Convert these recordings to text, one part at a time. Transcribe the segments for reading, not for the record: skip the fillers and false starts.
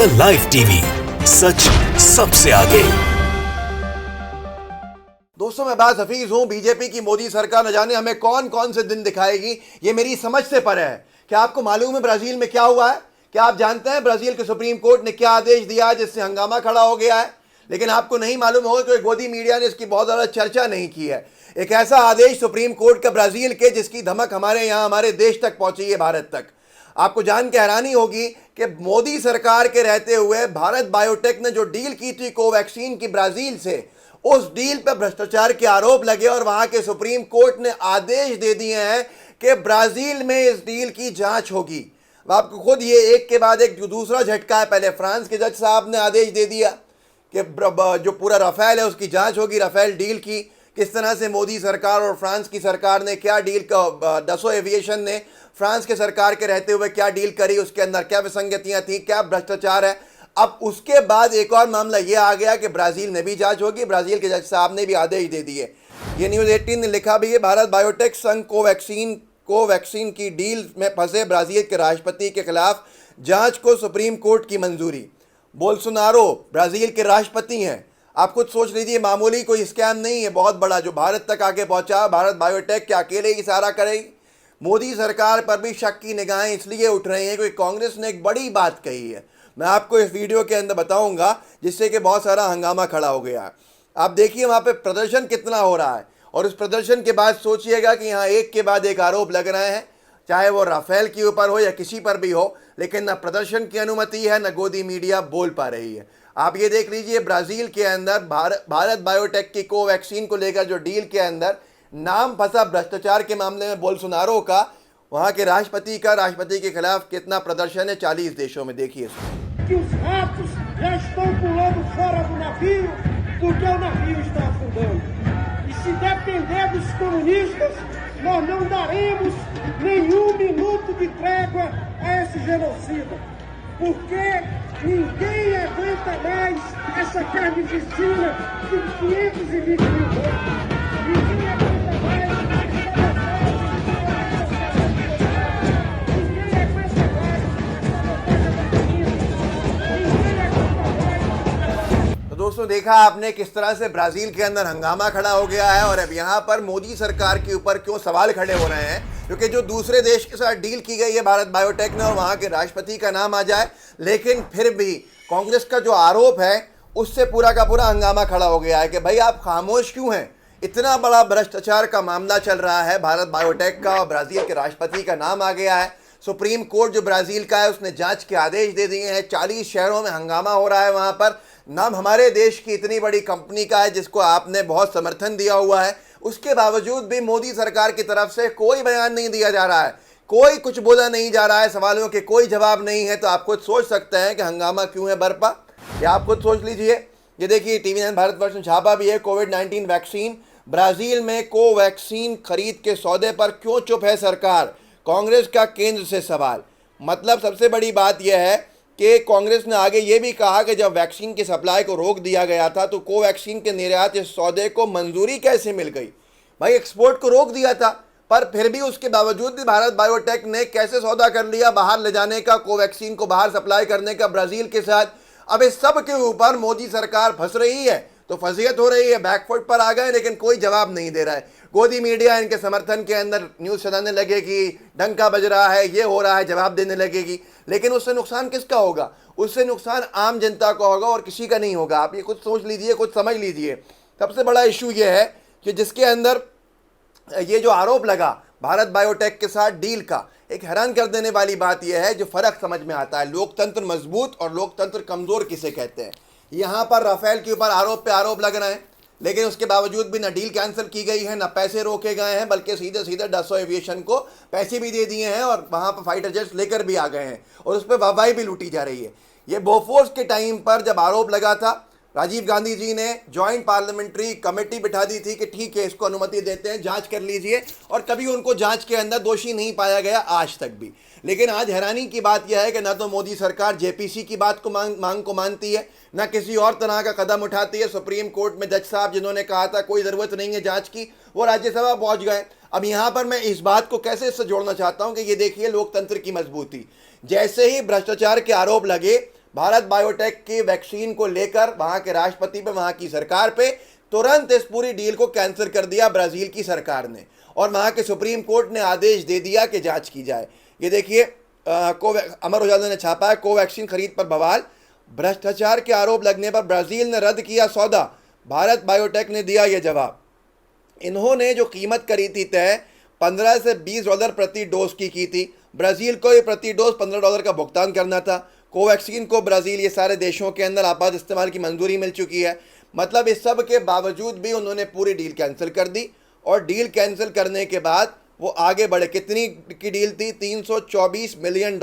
The live TV, सच सबसे आगे। दोस्तों, मैं बात हफीज हूं। बीजेपी की मोदी सरकार न जाने हमें कौन कौन से दिन दिखाएगी, ये मेरी समझ से परे है। क्या आपको मालूम है ब्राजील में क्या हुआ है? क्या आप जानते हैं ब्राजील के सुप्रीम कोर्ट ने क्या आदेश दिया जिससे हंगामा खड़ा हो गया है? लेकिन आपको नहीं मालूम होगा कि गोदी मीडिया ने इसकी बहुत ज़्यादा चर्चा नहीं की है। एक ऐसा आदेश सुप्रीम कोर्ट का ब्राजील के, जिसकी धमक हमारे यहाँ, हमारे देश तक पहुंची है, भारत तक। आपको जान के हैरानी होगी कि मोदी सरकार के रहते हुए भारत बायोटेक ने जो डील की थी कोवैक्सीन की ब्राजील से, उस डील पर भ्रष्टाचार के आरोप लगे और वहां के सुप्रीम कोर्ट ने आदेश दे दिए हैं कि ब्राजील में इस डील की जांच होगी। अब आपको खुद ये एक के बाद एक जो दूसरा झटका है। पहले फ्रांस के जज साहब ने आदेश दे दिया कि जो पूरा राफेल है उसकी जांच होगी, राफेल डील की। किस तरह से मोदी सरकार और फ्रांस की सरकार ने क्या डील का, डसो एविएशन ने फ्रांस के सरकार के रहते हुए क्या डील करी, उसके अंदर क्या विसंगतियां थी, क्या भ्रष्टाचार है। अब उसके बाद एक और मामला ये आ गया कि ब्राजील में भी जांच होगी। ब्राजील के जज साहब ने भी आदेश दे दिए। ये न्यूज़ 18 ने लिखा भी है, भारत बायोटेक संग कोवैक्सीन की डील में फंसे ब्राजील के राष्ट्रपति के खिलाफ जांच को सुप्रीम कोर्ट की मंजूरी। बोल्सोनारो ब्राजील के राष्ट्रपति हैं। आप खुद सोच लीजिए, मामूली कोई स्कैम नहीं है, बहुत बड़ा, जो भारत तक आके पहुंचा। भारत बायोटेक क्या अकेले ही इशारा करेगी? मोदी सरकार पर भी शक की निगाहें इसलिए उठ रही हैं क्योंकि कांग्रेस ने एक बड़ी बात कही है। मैं आपको इस वीडियो के अंदर बताऊंगा, जिससे कि बहुत सारा हंगामा खड़ा हो गया है। आप देखिए वहाँ पे प्रदर्शन कितना हो रहा है, और उस प्रदर्शन के बाद सोचिएगा कि यहाँ एक के बाद एक आरोप लग रहे हैं, चाहे वो राफेल के ऊपर हो या किसी पर भी हो। लेकिन न प्रदर्शन की अनुमति है, न गोदी मीडिया बोल पा रही है। आप ये देख लीजिए, ब्राज़ील के अंदर भारत बायोटेक की कोवैक्सीन को लेकर जो डील के अंदर नाम फंसा भ्रष्टाचार के मामले में बोल्सोनारो का, वहाँ के राष्ट्रपति के खिलाफ कितना प्रदर्शन है 40 देशों में। देखिए que os ratos já estão pulando fora do navio porque o navio está afundando. E se depender dos comunistas, nós não daremos nenhum minuto de trégua a esse genocida, porque ninguém aguenta mais essa carnificina de 520 mil mortos. Ninguém aguenta mais. दोस्तों, देखा आपने किस तरह से Brazil के अंदर हंगामा खड़ा हो गया है। और अब यहाँ पर मोदी सरकार के ऊपर क्यों सवाल खड़े हो रहे हैं, क्योंकि जो दूसरे देश के साथ डील की गई है भारत बायोटेक ने, और वहाँ के राष्ट्रपति का नाम आ जाए, लेकिन फिर भी कांग्रेस का जो आरोप है उससे पूरा का पूरा हंगामा खड़ा हो गया है कि भाई आप खामोश क्यों हैं। इतना बड़ा भ्रष्टाचार का मामला चल रहा है भारत बायोटेक का, और ब्राज़ील के राष्ट्रपति का नाम आ गया है। सुप्रीम कोर्ट जो ब्राज़ील का है उसने जांच के आदेश दे दिए हैं। 40 शहरों में हंगामा हो रहा है। वहाँ पर नाम हमारे देश की इतनी बड़ी कंपनी का है जिसको आपने बहुत समर्थन दिया हुआ है, उसके बावजूद भी मोदी सरकार की तरफ से कोई बयान नहीं दिया जा रहा है, कोई कुछ बोला नहीं जा रहा है, सवालों के कोई जवाब नहीं है। तो आप खुद सोच सकते हैं कि हंगामा क्यों है बरपा, या आप खुद सोच लीजिए। ये देखिए, TV9 भारतवर्ष ने छापा भी है, कोविड-19 वैक्सीन, ब्राज़ील में कोवैक्सीन खरीद के सौदे पर क्यों चुप है सरकार, कांग्रेस का केंद्र से सवाल। मतलब सबसे बड़ी बात यह है कि कांग्रेस ने आगे ये भी कहा कि जब वैक्सीन की सप्लाई को रोक दिया गया था तो कोवैक्सीन के निर्यात इस सौदे को मंजूरी कैसे मिल गई। भाई एक्सपोर्ट को रोक दिया था, पर फिर भी उसके बावजूद भी भारत बायोटेक ने कैसे सौदा कर लिया बाहर ले जाने का, कोवैक्सीन को बाहर सप्लाई करने का ब्राज़ील के साथ। अब इस सब के ऊपर मोदी सरकार फंस रही है, तो फजीयत हो रही है, बैकफुट पर आ गए, लेकिन कोई जवाब नहीं दे रहा है। गोदी मीडिया इनके समर्थन के अंदर न्यूज़ चलाने लगेगी, डंका बज रहा है, ये हो रहा है, जवाब देने लगेगी, लेकिन उससे नुकसान किसका होगा? उससे नुकसान आम जनता का होगा और किसी का नहीं होगा। आप ये कुछ सोच लीजिए, कुछ समझ लीजिए। सबसे बड़ा इशू ये है कि जिसके अंदर ये जो आरोप लगा भारत बायोटेक के साथ डील का, एक हैरान कर देने वाली बात यह है, जो फ़र्क समझ में आता है, लोकतंत्र मजबूत और लोकतंत्र कमज़ोर किसे कहते हैं। यहाँ पर राफेल के ऊपर आरोप पे आरोप लग रहे हैं, लेकिन उसके बावजूद भी ना डील कैंसिल की गई है, ना पैसे रोके गए हैं, बल्कि सीधे सीधे डसो एविएशन को पैसे भी दे दिए हैं और वहाँ पर फाइटर जेट्स लेकर भी आ गए हैं, और उस पर वाहवाही भी लूटी जा रही है। ये बोफोर्स के टाइम पर जब आरोप लगा था, राजीव गांधी जी ने जॉइंट पार्लियामेंट्री कमेटी बिठा दी थी कि ठीक है, इसको अनुमति देते हैं, जांच कर लीजिए, और कभी उनको जांच के अंदर दोषी नहीं पाया गया आज तक भी। लेकिन आज हैरानी की बात यह है कि ना तो मोदी सरकार जेपीसी की बात को मांग को मानती है, ना किसी और तरह का कदम उठाती है। सुप्रीम कोर्ट में जज साहब जिन्होंने कहा था कोई ज़रूरत नहीं है जांच की, वो राज्यसभा पहुंच गए। अब यहाँ पर मैं इस बात को कैसे इससे जोड़ना चाहता हूँ कि ये देखिए लोकतंत्र की मजबूती। जैसे ही भ्रष्टाचार के आरोप लगे, भारत बायोटेक की वैक्सीन को लेकर वहां के राष्ट्रपति पे, वहां की सरकार पे तुरंत इस पूरी डील को कैंसिल कर दिया ब्राजील की सरकार ने, और वहां के सुप्रीम कोर्ट ने आदेश दे दिया कि जांच की जाए। ये देखिए, अमर उजाला ने छापा है, कोवैक्सीन खरीद पर बवाल, भ्रष्टाचार के आरोप लगने पर ब्राजील ने रद्द किया सौदा, भारत बायोटेक ने दिया यह जवाब। इन्होंने जो कीमत करी थी तय $15 से $20 प्रति डोज की थी, ब्राजील को ये प्रति डोज $15 का भुगतान करना था। कोवैक्सीन को ब्राजील, ये सारे देशों के अंदर आपात इस्तेमाल की मंजूरी मिल चुकी है। मतलब इस सब के बावजूद भी उन्होंने पूरी डील कैंसिल कर दी, और डील कैंसिल करने के बाद वो आगे बढ़े। कितनी की डील थी? $324 मिलियन,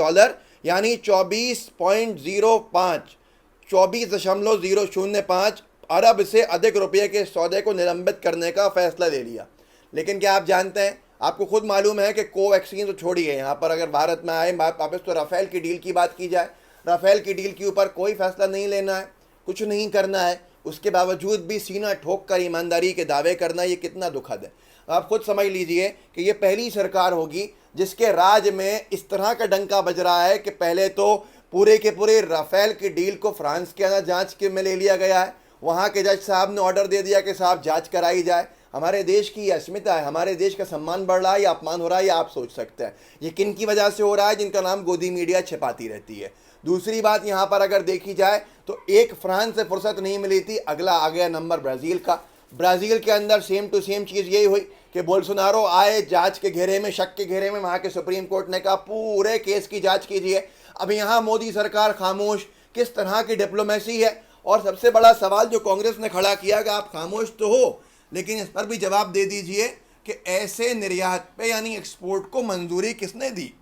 यानी 24.05 अरब से अधिक रुपये के सौदे को निलंबित करने का फैसला ले लिया। लेकिन क्या आप जानते हैं, आपको खुद मालूम है कि कोवैक्सीन तो छोड़िए, यहाँ पर अगर भारत में आए वापस तो राफेल की डील की बात की जाए, राफेल की डील के ऊपर कोई फैसला नहीं लेना है, कुछ नहीं करना है, उसके बावजूद भी सीना ठोक कर ईमानदारी के दावे करना, ये कितना दुखद है। आप खुद समझ लीजिए कि ये पहली सरकार होगी जिसके राज में इस तरह का डंका बज रहा है कि पहले तो पूरे के पूरे राफेल की डील को फ्रांस के अंदर जांच के में ले लिया गया है, वहाँ के जज साहब ने ऑर्डर दे दिया कि साहब जांच कराई जाए। हमारे देश की अस्मिता है, हमारे देश का सम्मान बढ़ रहा है या अपमान हो रहा है, या आप सोच सकते हैं ये किन की वजह से हो रहा है, जिनका नाम गोदी मीडिया छिपाती रहती है। दूसरी बात यहाँ पर अगर देखी जाए तो एक फ्रांस से फुर्सत नहीं मिली थी, अगला आ गया नंबर ब्राज़ील का। ब्राज़ील के अंदर सेम टू सेम चीज़ यही हुई कि बोल्सोनारो आए जांच के घेरे में, शक के घेरे में, वहाँ के सुप्रीम कोर्ट ने कहा पूरे केस की जांच कीजिए। अब यहाँ मोदी सरकार खामोश, किस तरह की डिप्लोमेसी है। और सबसे बड़ा सवाल जो कांग्रेस ने खड़ा किया कि आप खामोश तो हो, लेकिन इस पर भी जवाब दे दीजिए कि ऐसे निर्यात पे यानी एक्सपोर्ट को मंजूरी किसने दी?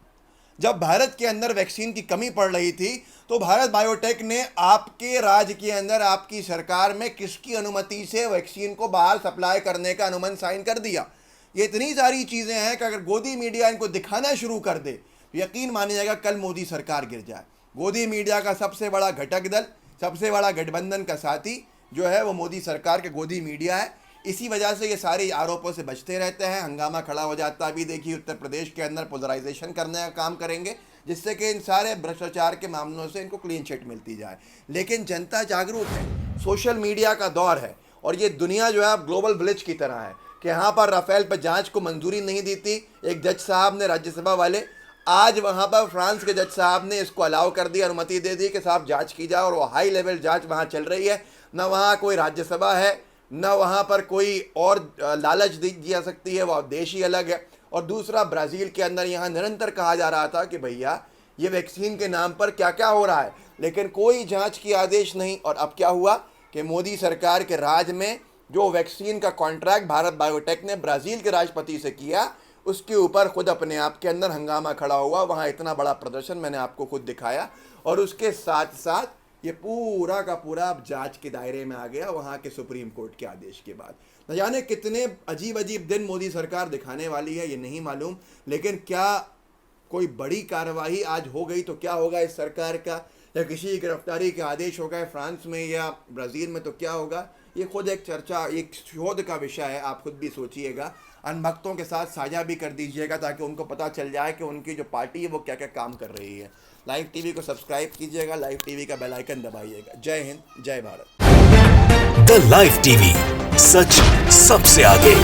जब भारत के अंदर वैक्सीन की कमी पड़ रही थी तो भारत बायोटेक ने आपके राज्य के अंदर, आपकी सरकार में किसकी अनुमति से वैक्सीन को बाहर सप्लाई करने का अनुबंध साइन कर दिया? ये इतनी सारी चीज़ें हैं कि अगर गोदी मीडिया इनको दिखाना शुरू कर दे, यकीन मानिएगा कल मोदी सरकार गिर जाए। गोदी मीडिया का सबसे बड़ा घटक दल, सबसे बड़ा गठबंधन का साथी जो है वो मोदी सरकार के गोदी मीडिया है। इसी वजह से ये सारे आरोपों से बचते रहते हैं, हंगामा खड़ा हो जाता है। अभी देखिए उत्तर प्रदेश के अंदर पोलराइजेशन करने का काम करेंगे, जिससे कि इन सारे भ्रष्टाचार के मामलों से इनको क्लीन चिट मिलती जाए। लेकिन जनता जागरूक है, सोशल मीडिया का दौर है, और ये दुनिया जो है अब ग्लोबल विलेज की तरह है कि यहाँ पर राफेल पर जांच को मंजूरी नहीं दी थी एक जज साहब ने, राज्यसभा वाले, आज वहाँ पर फ्रांस के जज साहब ने इसको अलाउ कर दी, अनुमति दे दी कि साहब जांच की जाए, और वो हाई लेवल जांच वहाँ चल रही है। न वहाँ कोई राज्यसभा है, न वहाँ पर कोई और लालच दी जा सकती है, वो देश ही अलग है। और दूसरा, ब्राज़ील के अंदर यहाँ निरंतर कहा जा रहा था कि भैया ये वैक्सीन के नाम पर क्या क्या हो रहा है, लेकिन कोई जांच की आदेश नहीं। और अब क्या हुआ कि मोदी सरकार के राज में जो वैक्सीन का कॉन्ट्रैक्ट भारत बायोटेक ने ब्राज़ील के राष्ट्रपति से किया, उसके ऊपर खुद अपने आप के अंदर हंगामा खड़ा हुआ। वहाँ इतना बड़ा प्रदर्शन मैंने आपको खुद दिखाया, और उसके साथ साथ ये पूरा का पूरा अब जांच के दायरे में आ गया वहाँ के सुप्रीम कोर्ट के आदेश के बाद। न जाने कितने अजीब अजीब दिन मोदी सरकार दिखाने वाली है, ये नहीं मालूम। लेकिन क्या कोई बड़ी कार्रवाई आज हो गई तो क्या होगा इस सरकार का, या किसी की गिरफ्तारी के आदेश हो गए फ्रांस में या ब्राज़ील में तो क्या होगा, ये खुद एक चर्चा, एक शोध का विषय है। आप खुद भी सोचिएगा, अनभक्तों के साथ साझा भी कर दीजिएगा ताकि उनको पता चल जाए कि उनकी जो पार्टी है वो क्या क्या काम कर रही है। लाइव टीवी को सब्सक्राइब कीजिएगा, लाइव टीवी का बेल आइकन दबाइएगा। जय हिंद, जय भारत। द लाइव टीवी, सच सबसे आगे।